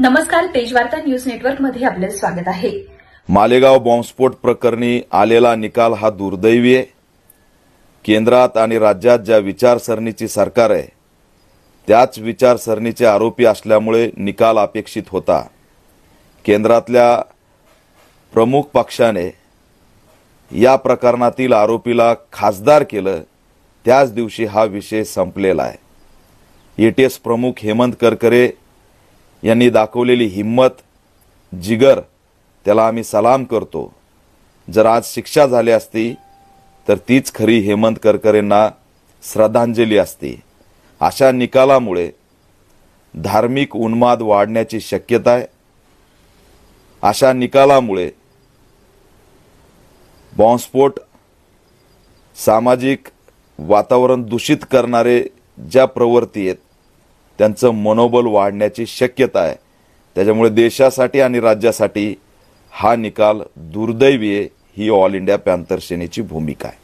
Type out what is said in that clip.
नमस्कार, Tejvarta news network मध्ये आपले स्वागत आहे। मालेगाव बॉम्बस्फोट प्रकरणी आलेला निकाल हा दुर्दैवी आहे। केंद्रात आणि राज्यात ज्या विचारसरणीची सरकार आहे त्याच विचारसरणीचे आरोपी असल्यामुळे निकाल अपेक्षित होता। केंद्रातल्या प्रमुख पक्षाने या प्रकरणातील आरोपीला खासदार केलं त्याच दिवशी हा विषय संपलेला आहे। एटीएस प्रमुख हेमंत करकरे यांनी दाखवलेली हिम्मत, जिगर त्याला आम्ही सलाम करतो। जर आज शिक्षा झाली असती तर तीच खरी हेमंत करकरेंना श्रद्धांजली असती। अशा निकालामुळे धार्मिक उन्माद वाढण्याची शक्यता आहे। अशा निकालामुळे बॉम्बस्फोट सामाजिक वातावरण दूषित करणारे ज्या प्रवृत्ती आहेत त्यांचं मनोबल वाढण्याची शक्यता आहे। त्याच्यामुळे देशासाठी आणि राज्यासाठी हा निकाल दुर्दैवी आहे, ही ऑल इंडिया पॅंथर सेनेची भूमिका आहे।